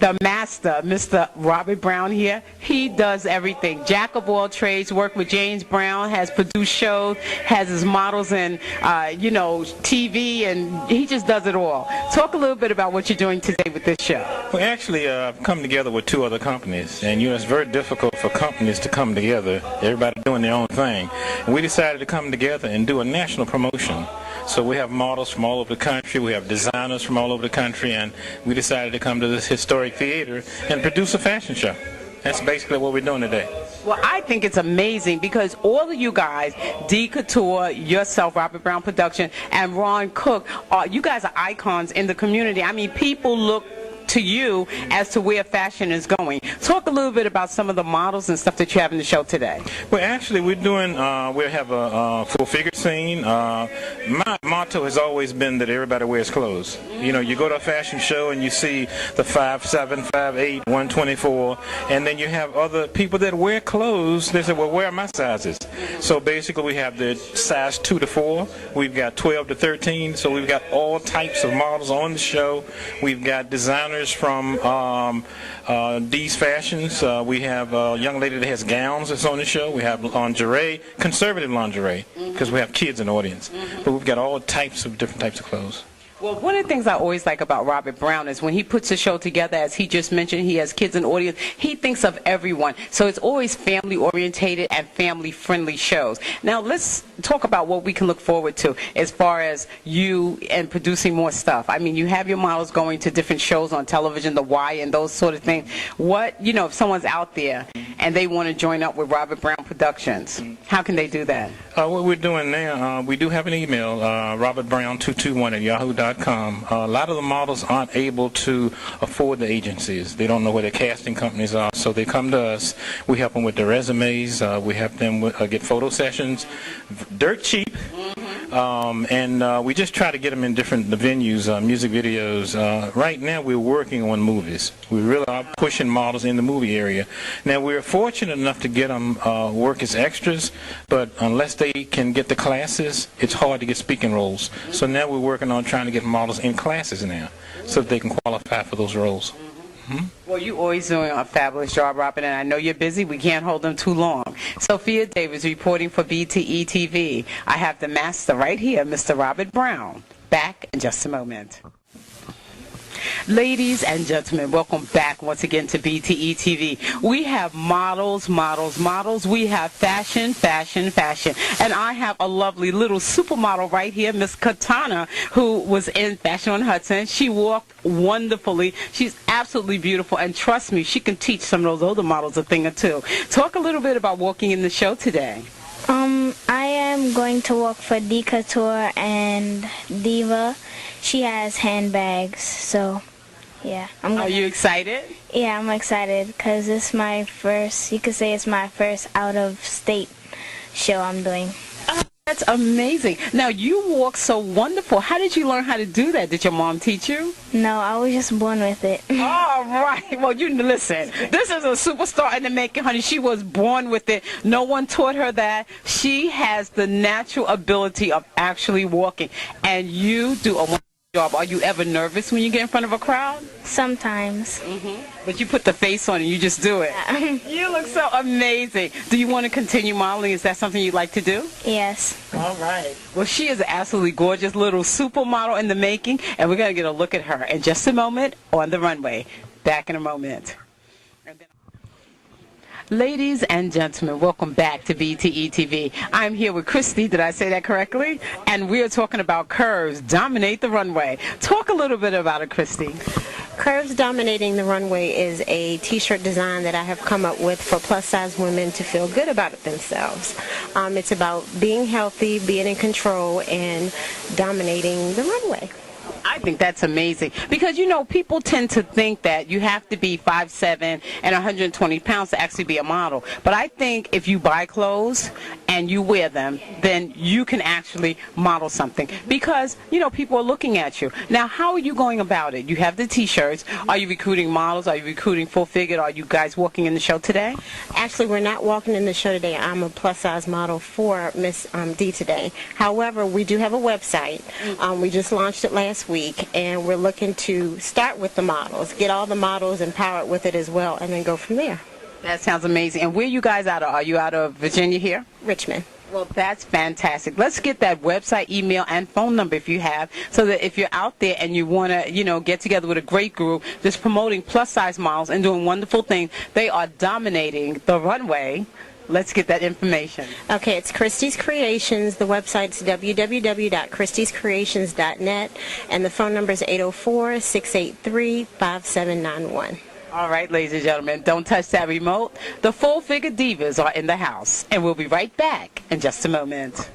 the master, Mr. Robert Brown here. He does everything. Jack of all trades, worked with James Brown, has produced shows, has his models in, TV, and he just does it all. Talk a little bit about what you're doing today with this show. We actually come together with two other companies, and it's very difficult for companies to come together. Everybody doing their own thing. And we decided to come together and do a national promotion. So we have models from all over the country, we have designers from all over the country, and we decided to come to this historic theater and produce a fashion show. That's basically what we're doing today. Well, I think it's amazing because all of you guys, D Couture, yourself, Robert Brown Production, and Ron Cook, you guys are icons in the community. I mean, people look to you as to where fashion is going. Talk a little bit about some of the models and stuff that you have in the show today. Well, actually, we have a full-figure scene. My motto has always been that everybody wears clothes. You know, you go to a fashion show and you see the 5'7", 5'8", 124, and then you have other people that wear clothes. They say, well, where are my sizes? So basically, we have the size 2 to 4. We've got 12 to 13. So we've got all types of models on the show. We've got designers from D's Fashions. We have a young lady that has gowns that's on the show. We have lingerie, conservative lingerie, because we have kids in the audience. But we've got all types of different types of clothes. Well, one of the things I always like about Robert Brown is when he puts a show together, as he just mentioned, he has kids in the audience, he thinks of everyone. So it's always family-orientated and family-friendly shows. Now, let's talk about what we can look forward to as far as you and producing more stuff. I mean, you have your models going to different shows on television, The Y and those sort of things. What, if someone's out there and they want to join up with Robert Brown Productions, how can they do that? What we're doing now, we do have an email, robertbrown221@yahoo.com. A lot of the models aren't able to afford the agencies. They don't know where their casting companies are, so they come to us. We help them with their resumes. We help them get photo sessions, dirt cheap. And we just try to get them in different venues, music videos. Right now we're working on movies. We really are pushing models in the movie area. Now we're fortunate enough to get them work as extras, but unless they can get the classes, it's hard to get speaking roles. So now we're working on trying to get models in classes now so that they can qualify for those roles. Well, you're always doing a fabulous job, Robert, and I know you're busy. We can't hold them too long. Sophia Davis reporting for BTE TV. I have the master right here, Mr. Robert Brown. Back in just a moment. Ladies and gentlemen, welcome back once again to BTE TV. We have models. We have fashion. And I have a lovely little supermodel right here, Miss Katana, who was in Fashion on Hudson. She walked wonderfully. She's absolutely beautiful. And trust me, she can teach some of those older models a thing or two. Talk a little bit about walking in the show today. I am going to walk for D Couture and Diva. She has handbags, so yeah. Are you excited? Yeah, I'm excited because it's my first, you could say it's my first out-of-state show I'm doing. That's amazing. Now, you walk so wonderful. How did you learn how to do that? Did your mom teach you? No, I was just born with it. All right. Well, you listen. This is a superstar in the making, honey. She was born with it. No one taught her that. She has the natural ability of actually walking. And you do a wonderful job. Are you ever nervous when you get in front of a crowd? Sometimes. But you put the face on and you just do it. Yeah. You look so amazing. Do you want to continue modeling? Is that something you'd like to do? Yes. All right. Well, she is an absolutely gorgeous little supermodel in the making, and we're going to get a look at her in just a moment on the runway. Back in a moment. Ladies and gentlemen, welcome back to BTE TV. I'm here with Christy, did I say that correctly? And we're talking about Curves Dominate the Runway. Talk a little bit about it, Christy. Curves Dominating the Runway is a t-shirt design that I have come up with for plus-size women to feel good about themselves. It's about being healthy, being in control, and dominating the runway. I think that's amazing because, people tend to think that you have to be 5'7" and 120 pounds to actually be a model. But I think if you buy clothes and you wear them, then you can actually model something because, people are looking at you. Now, how are you going about it? You have the T-shirts. Are you recruiting models? Are you recruiting full-figured? Are you guys walking in the show today? Actually, we're not walking in the show today. I'm a plus-size model for Miss D today. However, we do have a website. We just launched it last week. week, and we're looking to start with the models, get all the models empowered with it as well, and then go from there. That sounds amazing. And where are you guys out of? Are you out of Virginia here? Richmond. Well, that's fantastic. Let's get that website, email, and phone number if you have, so that if you're out there and you want to, get together with a great group, just promoting plus-size models and doing wonderful things. They are dominating the runway. Let's get that information. Okay, it's Christie's Creations. The website's www.christiescreations.net, and the phone number is 804-683-5791. All right, ladies and gentlemen, don't touch that remote. The Full Figure Divas are in the house, and we'll be right back in just a moment.